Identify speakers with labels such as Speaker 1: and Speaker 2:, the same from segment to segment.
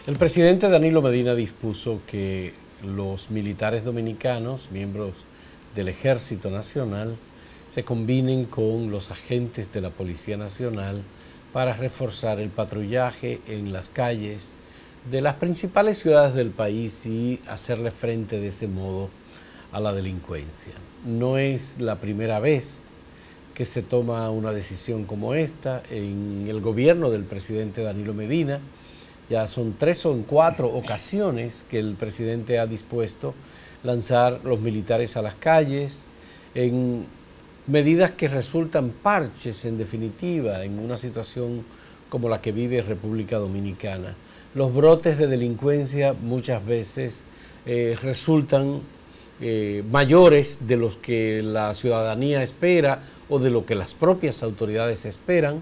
Speaker 1: El presidente Danilo Medina dispuso que los militares dominicanos, miembros del Ejército Nacional, se combinen con los agentes de la Policía Nacional para reforzar el patrullaje en las calles de las principales ciudades del país y hacerle frente de ese modo a la delincuencia. No es la primera vez que se toma una decisión como esta en el gobierno del presidente Danilo Medina. Ya son 3 o 4 ocasiones que el presidente ha dispuesto lanzar los militares a las calles en medidas que resultan parches, en definitiva, en una situación como la que vive República Dominicana. Los brotes de delincuencia muchas veces resultan mayores de los que la ciudadanía espera o de lo que las propias autoridades esperan.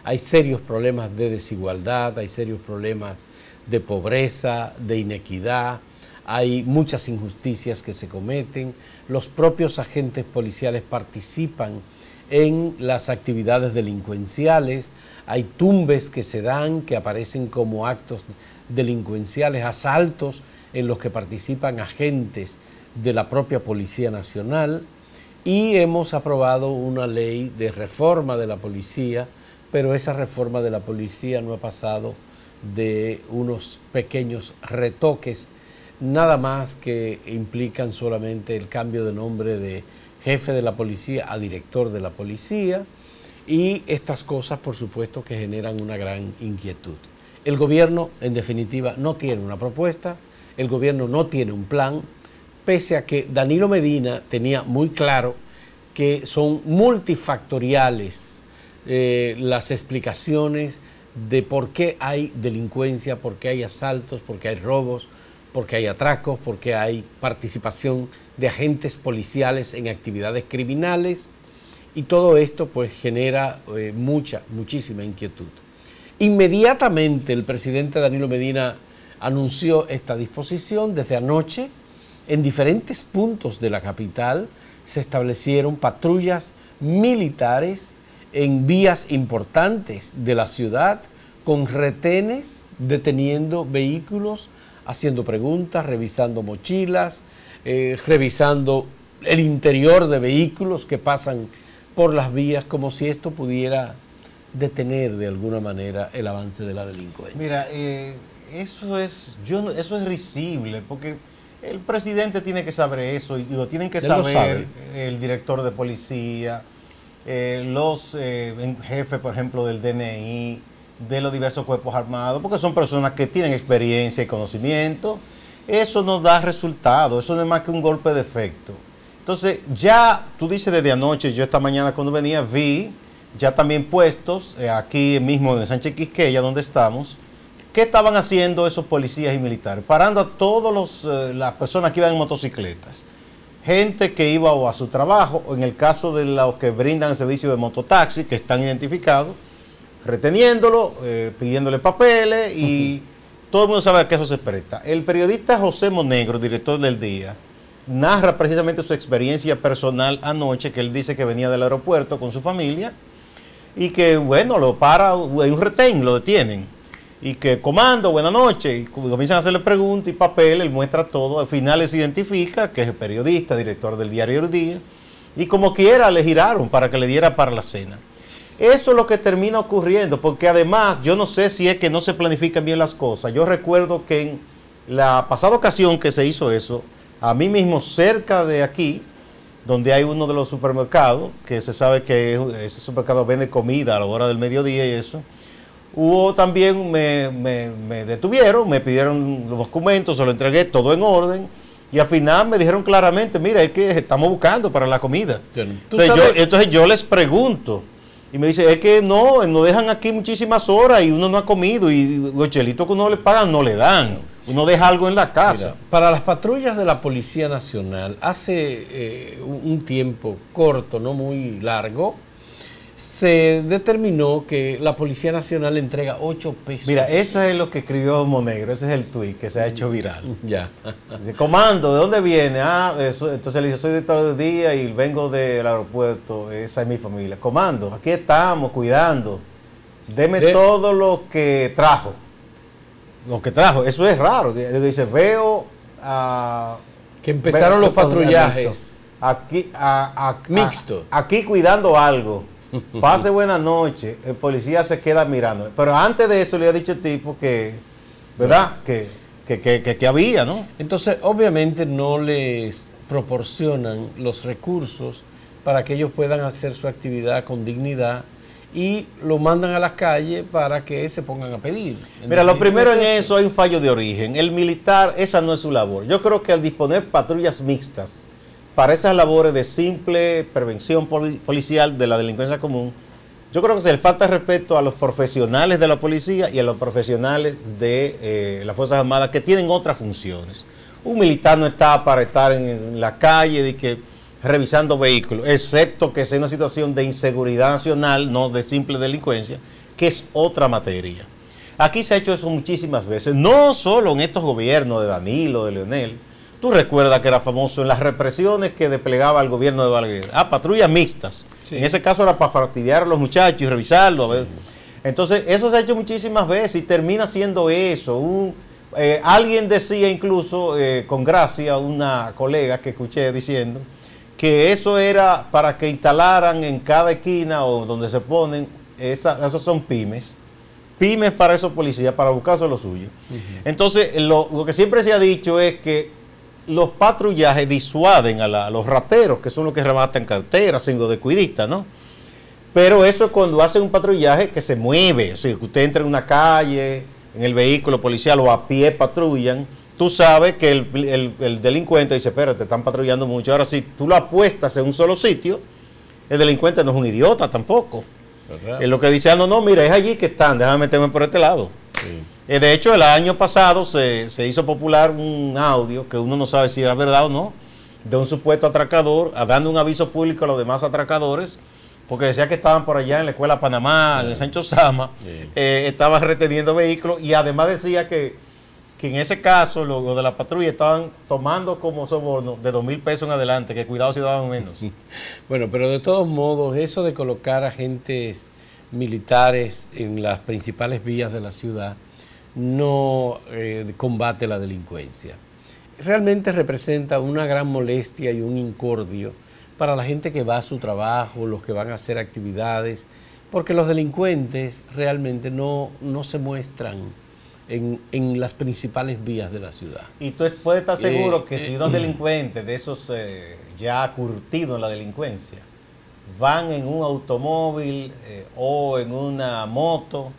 Speaker 1: Hay serios problemas de desigualdad, hay serios problemas de pobreza, de inequidad, hay muchas injusticias que se cometen. Los propios agentes policiales participan en las actividades delincuenciales, hay tumbes que se dan, que aparecen como actos delincuenciales, asaltos en los que participan agentes de la propia Policía Nacional, y hemos aprobado una ley de reforma de la policía, pero esa reforma de la policía no ha pasado de unos pequeños retoques, nada más que implican solamente el cambio de nombre de jefe de la policía a director de la policía, y estas cosas por supuesto que generan una gran inquietud. El gobierno en definitiva no tiene una propuesta, el gobierno no tiene un plan, pese a que Danilo Medina tenía muy claro que son multifactoriales las explicaciones de por qué hay delincuencia, por qué hay asaltos, por qué hay robos, por qué hay atracos, por qué hay participación de agentes policiales en actividades criminales, y todo esto pues genera muchísima inquietud. Inmediatamente el presidente Danilo Medina anunció esta disposición. Desde anoche en diferentes puntos de la capital se establecieron patrullas militares en vías importantes de la ciudad, con retenes, deteniendo vehículos, haciendo preguntas, revisando mochilas, revisando el interior de vehículos que pasan por las vías, como si esto pudiera detener de alguna manera el avance de la delincuencia.
Speaker 2: Mira, eso es risible, porque el presidente tiene que saber eso, y lo tienen que saber el director de policía, los jefes, por ejemplo, del DNI, de los diversos cuerpos armados, porque son personas que tienen experiencia y conocimiento. Eso no da resultado, eso no es más que un golpe de efecto. Entonces, ya tú dices desde anoche, yo esta mañana cuando venía vi ya también puestos aquí mismo en Sánchez Quisqueya, donde estamos. ¿Qué estaban haciendo esos policías y militares? Parando a todas las personas que iban en motocicletas. Gente que iba o a su trabajo, o en el caso de los que brindan el servicio de mototaxi, que están identificados, reteniéndolo, pidiéndole papeles, y todo el mundo sabe a qué eso se presta. El periodista José Monegro, director del Día, narra precisamente su experiencia personal anoche, que él dice que venía del aeropuerto con su familia, y que, bueno, lo para, hay un retén, lo detienen. Y que comando, buenas noches, y comienzan a hacerle preguntas y papel, él muestra todo, al final él se identifica que es el periodista, director del diario El Día, y como quiera le giraron para que le diera para la cena. Eso es lo que termina ocurriendo, porque además yo no sé si es que no se planifican bien las cosas. Yo recuerdo que en la pasada ocasión que se hizo eso, a mí mismo cerca de aquí, donde hay uno de los supermercados, que se sabe que ese supermercado vende comida a la hora del mediodía y eso, hubo también, me detuvieron, me pidieron los documentos, se lo entregué todo en orden, y al final me dijeron claramente, mira, es que estamos buscando para la comida. Entonces yo les pregunto, y me dice, es que no, nos dejan aquí muchísimas horas y uno no ha comido, y los chelitos que uno le pagan no le dan, uno deja algo en la casa.
Speaker 1: Mira, para las patrullas de la Policía Nacional, hace un tiempo corto, no muy largo, se determinó que la Policía Nacional entrega 8 pesos.
Speaker 2: Mira, eso es lo que escribió Monegro, ese es el tuit que se ha hecho viral.
Speaker 1: Ya.
Speaker 2: Dice, comando, ¿de dónde viene? Entonces le dice, soy director del Día y vengo del aeropuerto, esa es mi familia. Comando, aquí estamos cuidando, deme todo lo que trajo. lo que trajo, eso es raro. Dice, veo a...
Speaker 1: Que empezaron los patrullajes.
Speaker 2: Mixto. Aquí cuidando algo. Pase buena noche. El policía se queda mirando. Pero antes de eso le ha dicho el tipo que, ¿verdad? Que había, ¿no?
Speaker 1: Entonces, obviamente no les proporcionan los recursos para que ellos puedan hacer su actividad con dignidad y lo mandan a las calles para que se pongan a pedir.
Speaker 2: Mira, lo primero en eso hay un fallo de origen. El militar, esa no es su labor. Yo creo que al disponer patrullas mixtas para esas labores de simple prevención policial de la delincuencia común, yo creo que se le falta respeto a los profesionales de la policía y a los profesionales de las Fuerzas Armadas que tienen otras funciones. Un militar no está para estar en la calle revisando vehículos, excepto que sea una situación de inseguridad nacional, no de simple delincuencia, que es otra materia. Aquí se ha hecho eso muchísimas veces, no solo en estos gobiernos de Danilo, de Leonel. Tú recuerdas que era famoso en las represiones que desplegaba el gobierno de Balaguer. Patrullas mixtas. Sí. En ese caso era para fastidiar a los muchachos y revisarlo. A ver. Entonces, eso se ha hecho muchísimas veces y termina siendo eso. Alguien decía incluso, con gracia, una colega que escuché diciendo, que eso era para que instalaran en cada esquina o donde se ponen, esos son pymes para esos policías, para buscarse lo suyo. Entonces, lo que siempre se ha dicho es que los patrullajes disuaden a los rateros, que son los que arrebatan carteras, siendo descuidistas, ¿no? Pero eso es cuando hacen un patrullaje que se mueve, o sea, que usted entra en una calle, en el vehículo policial o a pie patrullan, tú sabes que el delincuente dice, espérate, te están patrullando mucho. Ahora, si tú lo apuestas en un solo sitio, el delincuente no es un idiota tampoco. Es lo que dice, no, mira, es allí que están, déjame meterme por este lado. Sí. De hecho, el año pasado se hizo popular un audio, que uno no sabe si era verdad o no, de un supuesto atracador, dando un aviso público a los demás atracadores, porque decía que estaban por allá en la Escuela Panamá, en el Sancho Sama, estaban reteniendo vehículos, y además decía que en ese caso los de la patrulla estaban tomando como soborno de 2,000 pesos en adelante, que cuidado si daban menos.
Speaker 1: Bueno, pero de todos modos, eso de colocar agentes militares en las principales vías de la ciudad no combate la delincuencia. Realmente representa una gran molestia y un incordio para la gente que va a su trabajo, los que van a hacer actividades, porque los delincuentes realmente no se muestran en las principales vías de la ciudad.
Speaker 2: Y tú puedes estar seguro que si unos delincuentes de esos ya curtidos en la delincuencia van en un automóvil o en una moto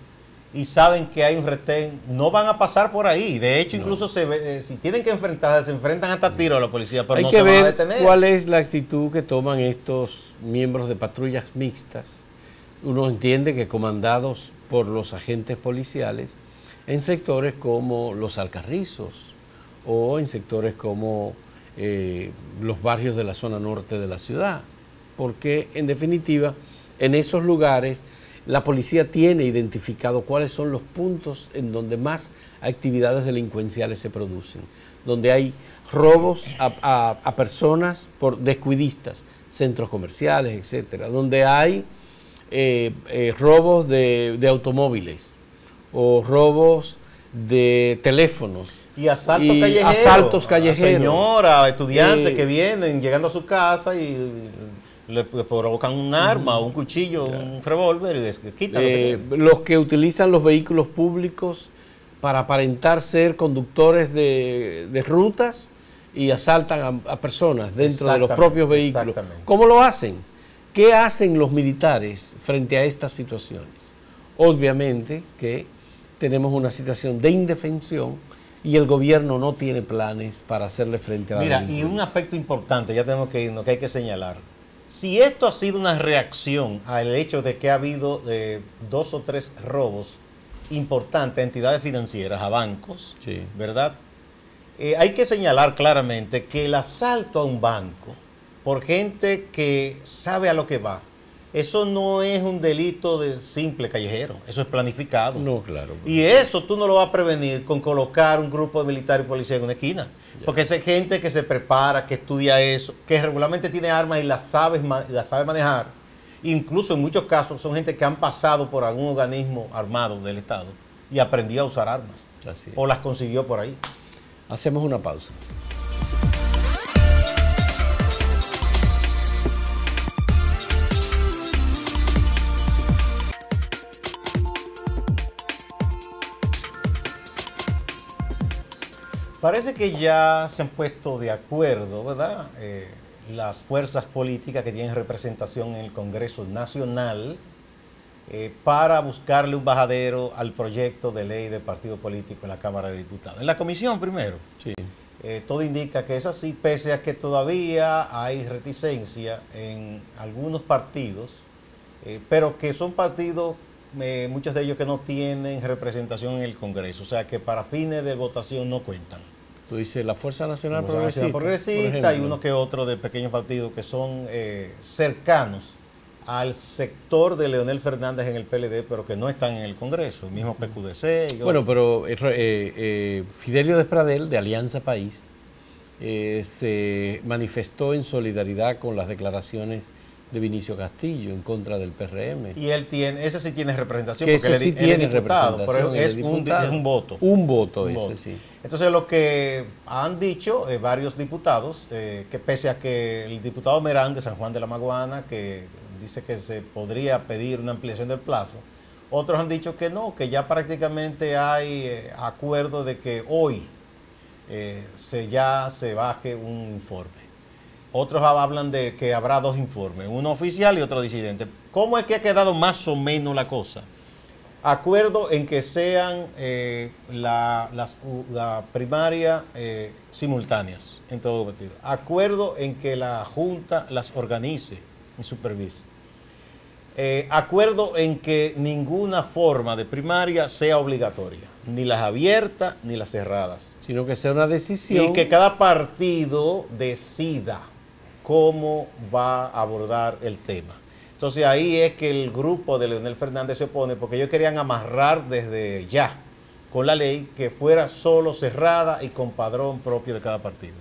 Speaker 2: y saben que hay un retén, no van a pasar por ahí. De hecho, incluso si tienen que enfrentarse, se enfrentan hasta tiros a la policía, pero no se van a detener.
Speaker 1: Hay que ver cuál es la actitud que toman estos miembros de patrullas mixtas. Uno entiende que comandados por los agentes policiales en sectores como Los Alcarrizos o en sectores como los barrios de la zona norte de la ciudad. Porque, en definitiva, en esos lugares la policía tiene identificado cuáles son los puntos en donde más actividades delincuenciales se producen, donde hay robos a personas por descuidistas, centros comerciales, etcétera, donde hay robos de automóviles o robos de teléfonos.
Speaker 2: Y asaltos callejeros.
Speaker 1: Señoras,
Speaker 2: estudiantes que vienen llegando a su casa y le provocan un arma, un cuchillo, un revólver y les quitan
Speaker 1: los que utilizan los vehículos públicos para aparentar ser conductores de rutas y asaltan a personas dentro de los propios vehículos. ¿Cómo lo hacen? ¿Qué hacen los militares frente a estas situaciones? Obviamente que tenemos una situación de indefensión y el gobierno no tiene planes para hacerle frente a la delincuencia.
Speaker 2: Y un aspecto importante, ya tenemos que irnos, que hay que señalar. Si esto ha sido una reacción al hecho de que ha habido 2 o 3 robos importantes a entidades financieras, a bancos, ¿verdad? Hay que señalar claramente que el asalto a un banco por gente que sabe a lo que va, eso no es un delito de simple callejero, eso es planificado.
Speaker 1: No, claro.
Speaker 2: Y eso tú no lo vas a prevenir con colocar un grupo de militares y policías en una esquina. Porque esa gente que se prepara, que estudia eso, que regularmente tiene armas y las sabe manejar. Incluso en muchos casos son gente que han pasado por algún organismo armado del Estado y aprendido a usar armas.
Speaker 1: Así es.
Speaker 2: o las consiguió por ahí.
Speaker 1: Hacemos una pausa.
Speaker 2: Parece que ya se han puesto de acuerdo, ¿verdad? Las fuerzas políticas que tienen representación en el Congreso Nacional para buscarle un bajadero al proyecto de ley de partido político en la Cámara de Diputados. En la comisión primero.
Speaker 1: Sí.
Speaker 2: Todo indica que es así, pese a que todavía hay reticencia en algunos partidos, pero que son partidos, muchos de ellos que no tienen representación en el Congreso, o sea que para fines de votación no cuentan.
Speaker 1: Tú dices la Fuerza Nacional
Speaker 2: Como Progresista,
Speaker 1: Progresista,
Speaker 2: y uno que otro de pequeños partidos que son cercanos al sector de Leonel Fernández en el PLD, pero que no están en el Congreso, el mismo PQDC.
Speaker 1: Bueno, pero Fidelio Despradel, de Alianza País, se manifestó en solidaridad con las declaraciones de Vinicio Castillo en contra del PRM.
Speaker 2: Y él tiene, ese sí tiene representación,
Speaker 1: Que
Speaker 2: porque
Speaker 1: ese sí tiene
Speaker 2: diputado, pero es un voto.
Speaker 1: Un voto ese, sí.
Speaker 2: Entonces lo que han dicho varios diputados, que pese a que el diputado Merán de San Juan de la Maguana, que dice que se podría pedir una ampliación del plazo, otros han dicho que no, que ya prácticamente hay acuerdo de que hoy ya se baje un informe. Otros hablan de que habrá dos informes, uno oficial y otro disidente. ¿Cómo es que ha quedado más o menos la cosa? Acuerdo en que sean la primaria simultáneas entre los partidos. Acuerdo en que la Junta las organice y supervise. Acuerdo en que ninguna forma de primaria sea obligatoria, ni las abiertas ni las cerradas.
Speaker 1: Sino que sea una decisión.
Speaker 2: Y que cada partido decida cómo va a abordar el tema. Entonces ahí es que el grupo de Leonel Fernández se opone, porque ellos querían amarrar desde ya con la ley que fuera solo cerrada y con padrón propio de cada partido.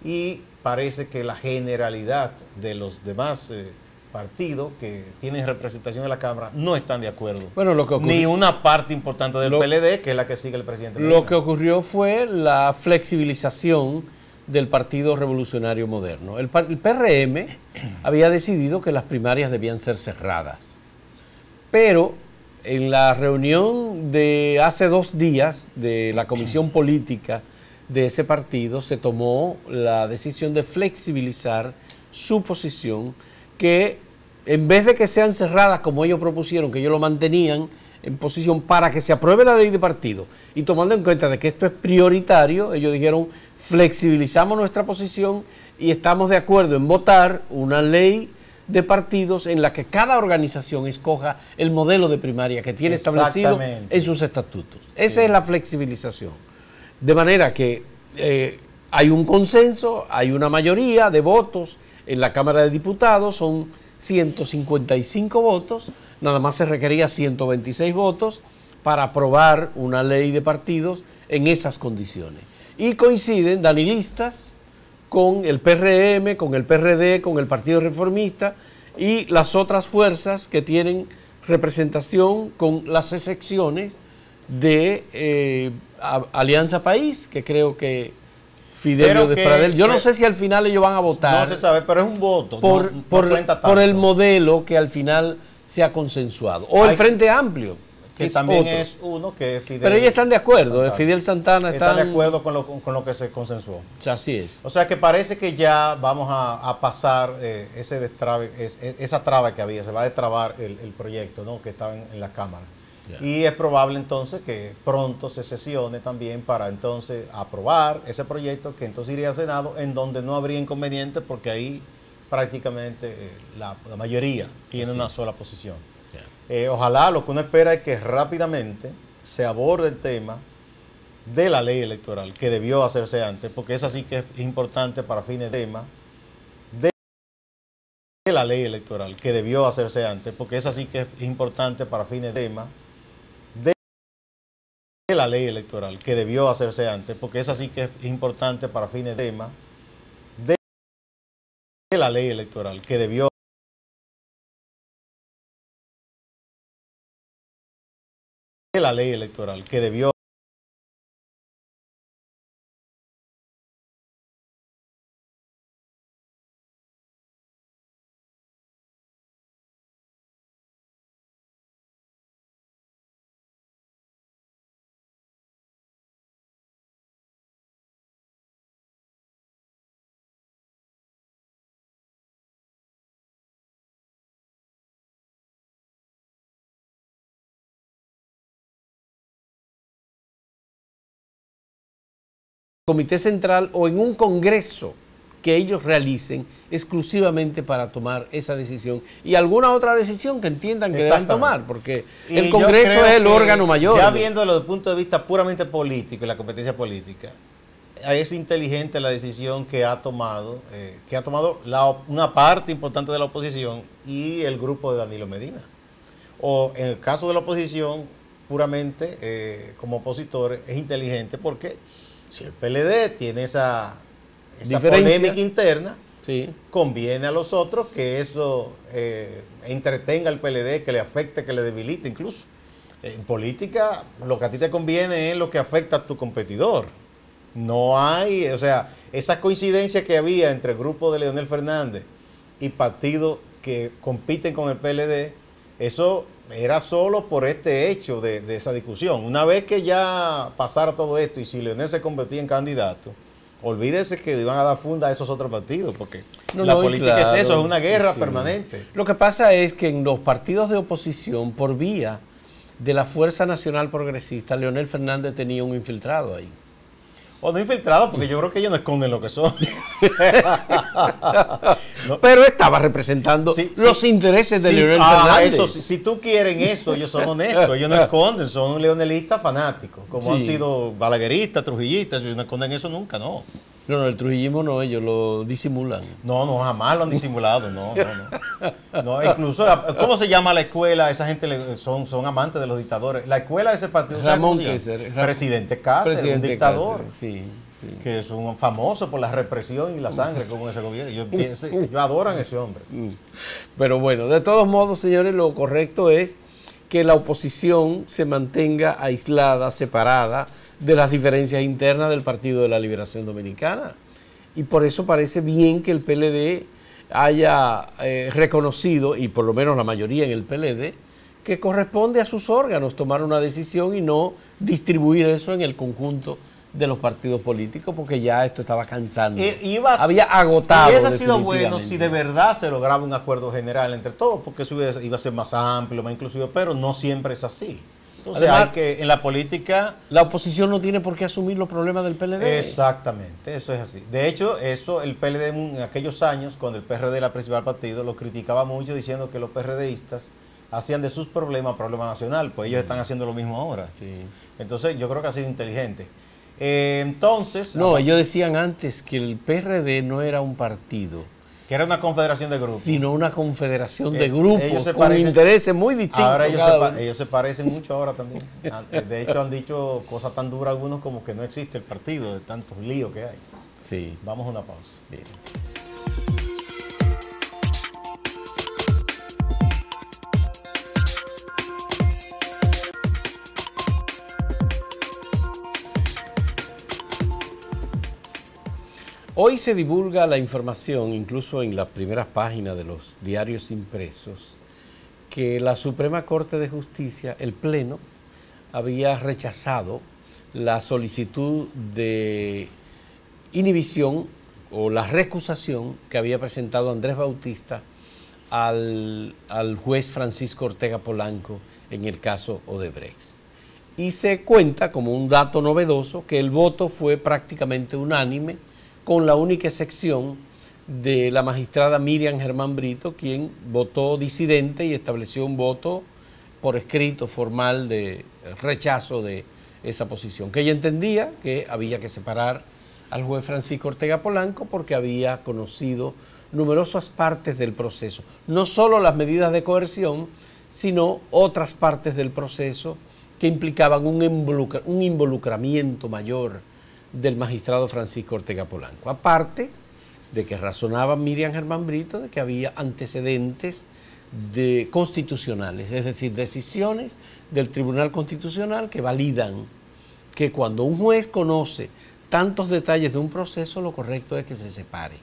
Speaker 2: Y parece que la generalidad de los demás partidos que tienen representación en la Cámara no están de acuerdo.
Speaker 1: Bueno, lo que ocurrió,
Speaker 2: ni una parte importante del PLD, que es la que sigue el presidente.
Speaker 1: Lo que ocurrió fue la flexibilización del Partido Revolucionario Moderno. El PRM había decidido que las primarias debían ser cerradas, pero en la reunión de hace 2 días de la comisión política de ese partido se tomó la decisión de flexibilizar su posición, que en vez de que sean cerradas como ellos propusieron, que ellos lo mantenían en posición para que se apruebe la ley de partido, y tomando en cuenta de que esto es prioritario, ellos dijeron: flexibilizamos nuestra posición y estamos de acuerdo en votar una ley de partidos en la que cada organización escoja el modelo de primaria que tiene establecido en sus estatutos. Esa es la flexibilización. De manera que hay un consenso, hay una mayoría de votos en la Cámara de Diputados, son 155 votos, nada más se requería 126 votos para aprobar una ley de partidos en esas condiciones. Y coinciden danilistas con el PRM, con el PRD, con el Partido Reformista y las otras fuerzas que tienen representación, con las excepciones de Alianza País, que creo que Fidelio Despradel. Yo no sé si al final ellos van a votar.
Speaker 2: No se sabe, pero es un voto.
Speaker 1: Por el modelo que al final se ha consensuado. O el Frente Amplio,
Speaker 2: que también es uno que es Fidel.
Speaker 1: Pero ellos están de acuerdo, Santana. Fidel Santana
Speaker 2: está de acuerdo con lo que se consensuó.
Speaker 1: Así es.
Speaker 2: O sea que parece que ya vamos a pasar ese destrave, esa traba que había, se va a destrabar el proyecto, ¿no?, que estaba en la Cámara. Yeah. Y es probable entonces que pronto se sesione también para entonces aprobar ese proyecto, que entonces iría al Senado, en donde no habría inconveniente porque ahí prácticamente la mayoría tiene una sola posición. Ojalá, lo que uno espera es que rápidamente se aborde el tema de la ley electoral, que debió hacerse antes, porque esa sí que es importante para fines de tema de la ley electoral, que debió hacerse antes, porque esa sí que es importante para fines de tema de la ley electoral, que debió hacerse antes, porque esa sí que es importante para fines de tema de la ley electoral, que debió de la ley electoral, que debió
Speaker 1: comité central o en un congreso que ellos realicen exclusivamente para tomar esa decisión y alguna otra decisión que entiendan que deben tomar, porque el Congreso es el órgano mayor.
Speaker 2: Ya viéndolo desde el punto de vista puramente político y la competencia política, es inteligente la decisión que ha tomado una parte importante de la oposición y el grupo de Danilo Medina. O en el caso de la oposición, puramente como opositores, es inteligente porque si el PLD tiene esa polémica interna, sí, conviene a los otros que eso entretenga al PLD, que le afecte, que le debilite incluso. En política, lo que a ti te conviene es lo que afecta a tu competidor. No hay, o sea, esas coincidencias que había entre el grupo de Leonel Fernández y partidos que compiten con el PLD, eso era solo por este hecho de esa discusión. Una vez que ya pasara todo esto y si Leonel se convertía en candidato, olvídese que iban a dar funda a esos otros partidos, porque la política es eso, es una guerra permanente.
Speaker 1: Lo que pasa es que en los partidos de oposición, por vía de la Fuerza Nacional Progresista, Leonel Fernández tenía un infiltrado ahí.
Speaker 2: O no infiltrado, porque yo creo que ellos no esconden lo que son.
Speaker 1: ¿No? Pero estaba representando los intereses de Leonel Fernández.
Speaker 2: Eso, si tú quieren eso, ellos son honestos, ellos no esconden, son leonelistas fanáticos, como han sido balagueristas, trujillistas, ellos no esconden eso nunca, no.
Speaker 1: No, el trujillismo no, ellos lo disimulan.
Speaker 2: No, jamás lo han disimulado, no. Incluso, ¿cómo se llama la escuela? Esa gente son amantes de los dictadores. La escuela de ese partido,
Speaker 1: Ramón Kessler.
Speaker 2: Presidente Cáceres, un dictador.
Speaker 1: Sí.
Speaker 2: Que es un famoso por la represión y la sangre como ese gobierno. Ellos adoran a ese hombre.
Speaker 1: Pero bueno, de todos modos, señores, lo correcto es que la oposición se mantenga aislada, separada de las diferencias internas del Partido de la Liberación Dominicana. Y por eso parece bien que el PLD haya reconocido, y por lo menos la mayoría en el PLD, que corresponde a sus órganos tomar una decisión y no distribuir eso en el conjunto de los partidos políticos, porque ya esto estaba cansando. Había agotado.
Speaker 2: Y eso ha sido bueno si de verdad se lograba un acuerdo general entre todos, porque eso iba a ser más amplio, más inclusivo, pero no siempre es así. Entonces, además, hay que en la política...
Speaker 1: La oposición no tiene por qué asumir los problemas del PLD.
Speaker 2: Exactamente, eso es así. De hecho, el PLD en aquellos años, cuando el PRD era el principal partido, lo criticaba mucho diciendo que los PRDistas hacían de sus problemas nacional, pues ellos están haciendo lo mismo ahora. Sí. Entonces, yo creo que ha sido inteligente.
Speaker 1: No, ellos decían antes que el PRD no era un partido,
Speaker 2: que era una confederación de grupos,
Speaker 1: sino una confederación de grupos con intereses muy distintos.
Speaker 2: Ahora ellos se parecen mucho ahora también. De hecho, han dicho cosas tan duras algunos como que no existe el partido de tantos líos que hay.
Speaker 1: Sí.
Speaker 2: Vamos a una pausa.
Speaker 1: Bien. Hoy se divulga la información, incluso en las primeras páginas de los diarios impresos, que la Suprema Corte de Justicia, el Pleno, había rechazado la solicitud de inhibición o la recusación que había presentado Andrés Bautista al juez Francisco Ortega Polanco en el caso Odebrecht. Y se cuenta como un dato novedoso que el voto fue prácticamente unánime, con la única excepción de la magistrada Miriam Germán Brito, quien votó disidente y estableció un voto por escrito formal de rechazo de esa posición, que ella entendía que había que separar al juez Francisco Ortega Polanco porque había conocido numerosas partes del proceso, no solo las medidas de coerción, sino otras partes del proceso que implicaban un involucramiento mayor del magistrado Francisco Ortega Polanco. Aparte de que razonaba Miriam Germán Brito de que había antecedentes constitucionales, es decir, decisiones del Tribunal Constitucional que validan que cuando un juez conoce tantos detalles de un proceso, lo correcto es que se separe,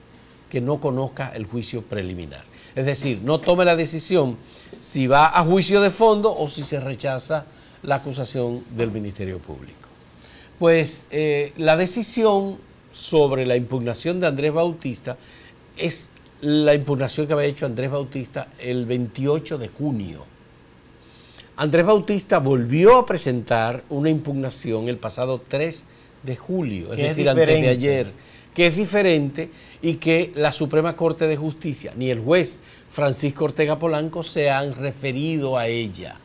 Speaker 1: que no conozca el juicio preliminar. Es decir, no tome la decisión si va a juicio de fondo o si se rechaza la acusación del Ministerio Público. Pues la decisión sobre la impugnación de Andrés Bautista es la impugnación que había hecho Andrés Bautista el 28 de junio. Andrés Bautista volvió a presentar una impugnación el pasado 3 de julio, es
Speaker 2: Que es
Speaker 1: decir, antes de
Speaker 2: diferente.
Speaker 1: ayer, que es diferente y que la Suprema Corte de Justicia ni el juez Francisco Ortega Polanco se han referido a ella.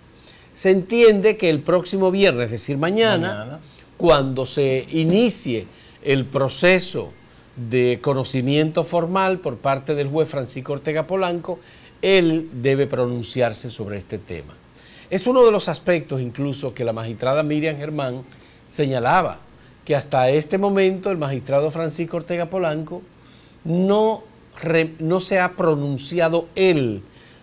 Speaker 1: Se entiende que el próximo viernes, es decir, mañana, cuando se inicie el proceso de conocimiento formal por parte del juez Francisco Ortega Polanco, él debe pronunciarse sobre este tema. Es uno de los aspectos incluso que la magistrada Miriam Germán señalaba, que hasta este momento el magistrado Francisco Ortega Polanco no se ha pronunciado él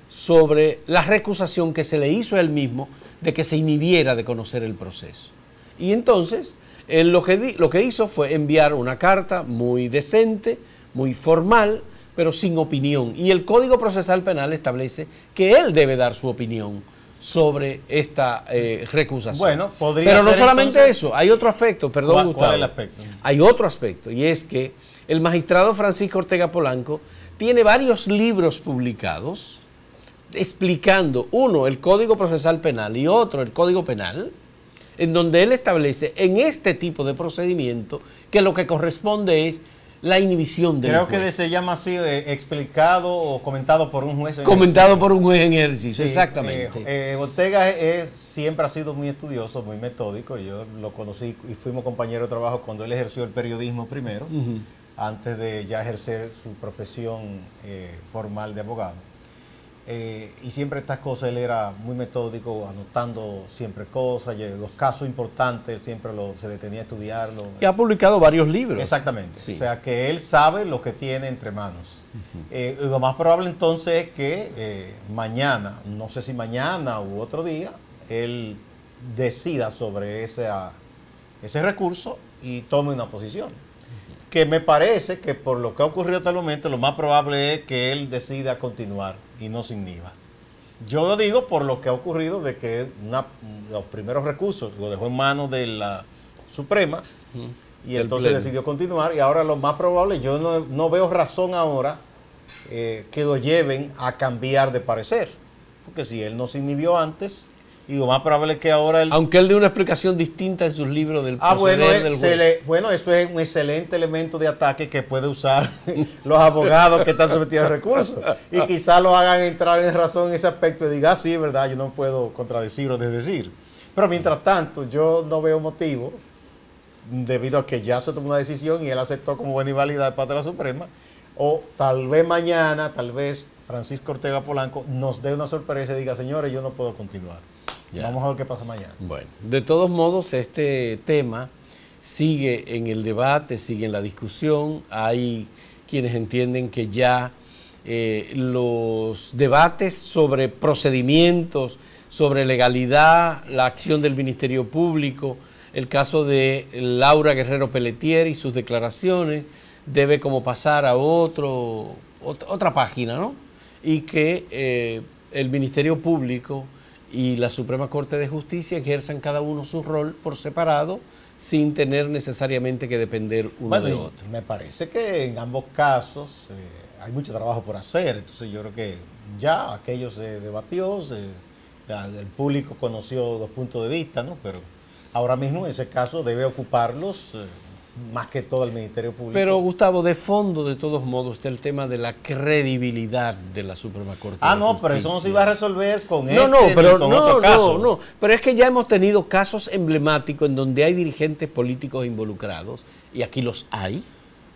Speaker 1: sobre la recusación que se le hizo a él mismo de que se inhibiera de conocer el proceso. Y entonces, él lo que hizo fue enviar una carta muy decente, muy formal, pero sin opinión. Y el Código Procesal Penal establece que él debe dar su opinión sobre esta recusación.
Speaker 2: Bueno, podría
Speaker 1: pero no
Speaker 2: ser
Speaker 1: solamente
Speaker 2: entonces,
Speaker 1: eso, hay otro aspecto, perdón, Gustavo.
Speaker 2: ¿Cuál es el aspecto?
Speaker 1: Hay otro aspecto, y es que el magistrado Francisco Ortega Polanco tiene varios libros publicados explicando, uno, el Código Procesal Penal y otro, el Código Penal, en donde él establece en este tipo de procedimiento que lo que corresponde es la inhibición del juez.
Speaker 2: Creo que se llama así, explicado o comentado por un juez.
Speaker 1: Comentado por un juez en ejercicio,
Speaker 2: sí,
Speaker 1: exactamente.
Speaker 2: Ortega siempre ha sido muy estudioso, muy metódico. Yo lo conocí y fuimos compañeros de trabajo cuando él ejerció el periodismo primero, antes de ya ejercer su profesión formal de abogado. Y siempre estas cosas, él era muy metódico, anotando siempre cosas, los casos importantes, él siempre se detenía a estudiarlo.
Speaker 1: Y ha publicado varios libros.
Speaker 2: Exactamente,
Speaker 1: sí.
Speaker 2: O sea que él sabe lo que tiene entre manos. Lo más probable entonces es que mañana, no sé si mañana u otro día, él decida sobre ese recurso y tome una posición. Que me parece que por lo que ha ocurrido hasta el momento, lo más probable es que él decida continuar y no se inhiba. Yo lo digo por lo que ha ocurrido de que los primeros recursos lo dejó en manos de la Suprema y entonces decidió continuar, y ahora lo más probable, yo no veo razón ahora que lo lleven a cambiar de parecer, porque si él no se inhibió antes, y lo más probable es que ahora
Speaker 1: aunque él dé una explicación distinta en sus libros del proceder del juez.
Speaker 2: Bueno, eso es un excelente elemento de ataque que puede usar los abogados que están sometidos a recursos. Y quizás lo hagan entrar en razón en ese aspecto y diga, sí, verdad, yo no puedo contradecir o desdecir. Pero mientras tanto, yo no veo motivo, debido a que ya se tomó una decisión y él aceptó como buena y válida de parte de la Suprema, o tal vez mañana, tal vez Francisco Ortega Polanco nos dé una sorpresa y diga, señores, yo no puedo continuar. Ya. Vamos a ver qué pasa mañana.
Speaker 1: Bueno, de todos modos, este tema sigue en el debate, sigue en la discusión. Hay quienes entienden que ya los debates sobre procedimientos, sobre legalidad, la acción del Ministerio Público, el caso de Laura Guerrero Pelletier y sus declaraciones, debe como pasar a otra página, ¿no? Y que el Ministerio Público y la Suprema Corte de Justicia ejerzan cada uno su rol por separado, sin tener necesariamente que depender uno de otro.
Speaker 2: Me parece que en ambos casos hay mucho trabajo por hacer, entonces yo creo que ya aquello se debatió, el público conoció los puntos de vista, ¿no? Pero ahora mismo en ese caso debe ocuparlos más que todo el Ministerio Público.
Speaker 1: Pero Gustavo, de fondo, de todos modos, está el tema de la credibilidad de la Suprema Corte de Justicia.
Speaker 2: Pero eso no se iba a resolver con
Speaker 1: otro
Speaker 2: caso.
Speaker 1: No, pero es que ya hemos tenido casos emblemáticos en donde hay dirigentes políticos involucrados, y aquí los hay.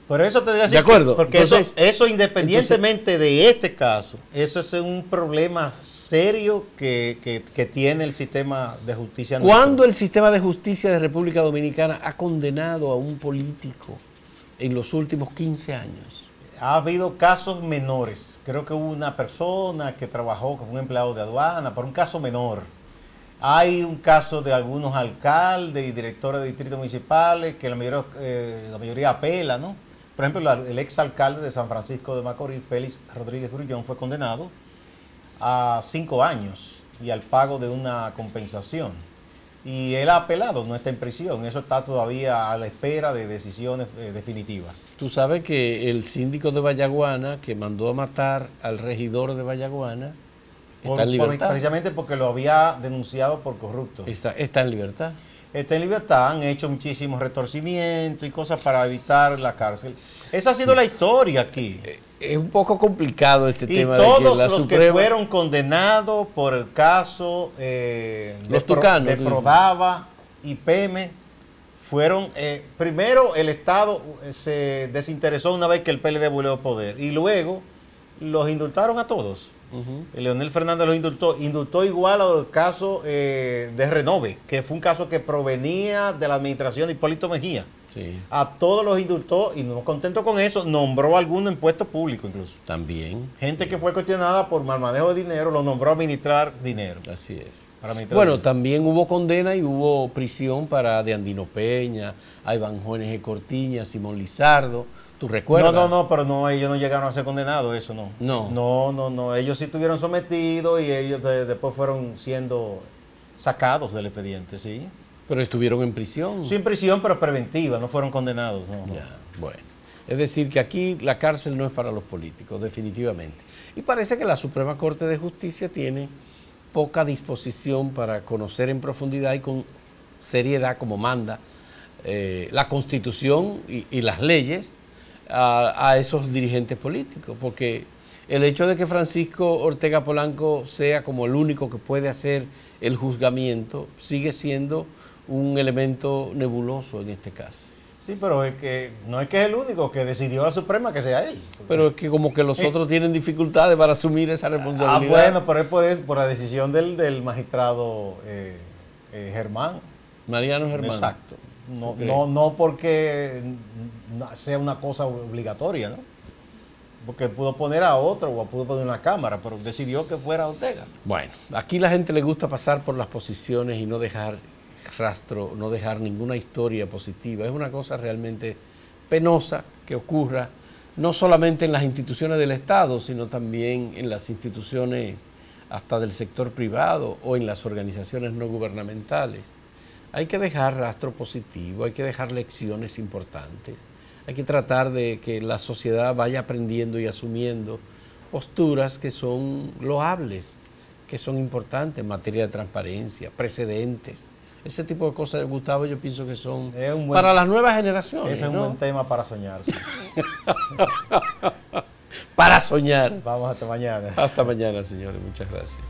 Speaker 2: Por eso te digo así,
Speaker 1: ¿de acuerdo?
Speaker 2: Porque entonces, eso independientemente de este caso, eso es un problema serio que tiene el sistema de justicia.
Speaker 1: ¿Cuándo el sistema de justicia de República Dominicana ha condenado a un político en los últimos 15 años?
Speaker 2: Ha habido casos menores. Creo que hubo una persona que trabajó como un empleado de aduana, por un caso menor. Hay un caso de algunos alcaldes y directores de distritos municipales que la mayoría apela, ¿no? Por ejemplo, el exalcalde de San Francisco de Macorís, Félix Rodríguez Grullón, fue condenado a 5 años y al pago de una compensación. Y él ha apelado, no está en prisión. Eso está todavía a la espera de decisiones definitivas.
Speaker 1: Tú sabes que el síndico de Vallaguana, que mandó a matar al regidor de Vallaguana, está en libertad.
Speaker 2: Precisamente porque lo había denunciado por corrupto.
Speaker 1: Está en libertad.
Speaker 2: está en libertad, han hecho muchísimos retorcimientos y cosas para evitar la cárcel. Esa ha sido la historia aquí.
Speaker 1: Es un poco complicado este tema.
Speaker 2: Y todos
Speaker 1: de que la
Speaker 2: los
Speaker 1: Suprema,
Speaker 2: que fueron condenados por el caso
Speaker 1: los tucanos,
Speaker 2: de Prodava y Peme, fueron, primero el Estado se desinteresó una vez que el PLD volvió poder, y luego los indultaron a todos. Leonel Fernández los indultó igual al caso de Renove, que fue un caso que provenía de la administración de Hipólito Mejía. Sí. A todos los indultó y no contento con eso, nombró a algunos en puestos públicos incluso.
Speaker 1: También.
Speaker 2: Gente que fue cuestionada por mal manejo de dinero, lo nombró a administrar dinero.
Speaker 1: Así es.
Speaker 2: Bueno,
Speaker 1: dinero. También hubo condena y hubo prisión para de Andino Peña, a Iván Jóvenes Cortiña, Simón Lizardo. ¿Tú recuerdas?
Speaker 2: No, pero no, ellos no llegaron a ser condenados, eso no. No, ellos sí estuvieron sometidos y ellos después fueron siendo sacados del expediente, sí.
Speaker 1: Pero estuvieron en prisión.
Speaker 2: Sí, en prisión, pero preventiva, no fueron condenados. No.
Speaker 1: Ya, bueno. Es decir, que aquí la cárcel no es para los políticos, definitivamente. Y parece que la Suprema Corte de Justicia tiene poca disposición para conocer en profundidad y con seriedad, como manda la Constitución y las leyes, a esos dirigentes políticos, porque el hecho de que Francisco Ortega Polanco sea como el único que puede hacer el juzgamiento sigue siendo un elemento nebuloso en este caso.
Speaker 2: Sí, pero es que no es que es el único que decidió la Suprema que sea él.
Speaker 1: Pero es que como que los otros tienen dificultades para asumir esa responsabilidad.
Speaker 2: Bueno, pero es por la decisión del magistrado Germán.
Speaker 1: Mariano Germán.
Speaker 2: Exacto. No porque sea una cosa obligatoria, ¿no? Porque pudo poner a otro o pudo poner una cámara, pero decidió que fuera Ortega.
Speaker 1: Bueno, aquí la gente le gusta pasar por las posiciones y no dejar rastro, no dejar ninguna historia positiva. Es una cosa realmente penosa que ocurra, no solamente en las instituciones del Estado, sino también en las instituciones hasta del sector privado o en las organizaciones no gubernamentales. Hay que dejar rastro positivo, hay que dejar lecciones importantes, hay que tratar de que la sociedad vaya aprendiendo y asumiendo posturas que son loables, que son importantes en materia de transparencia, precedentes. Ese tipo de cosas, Gustavo, yo pienso que son para las nuevas generaciones.
Speaker 2: Ese es un buen tema para soñar. Sí.
Speaker 1: Para soñar.
Speaker 2: Vamos hasta mañana.
Speaker 1: Hasta mañana, señores. Muchas gracias.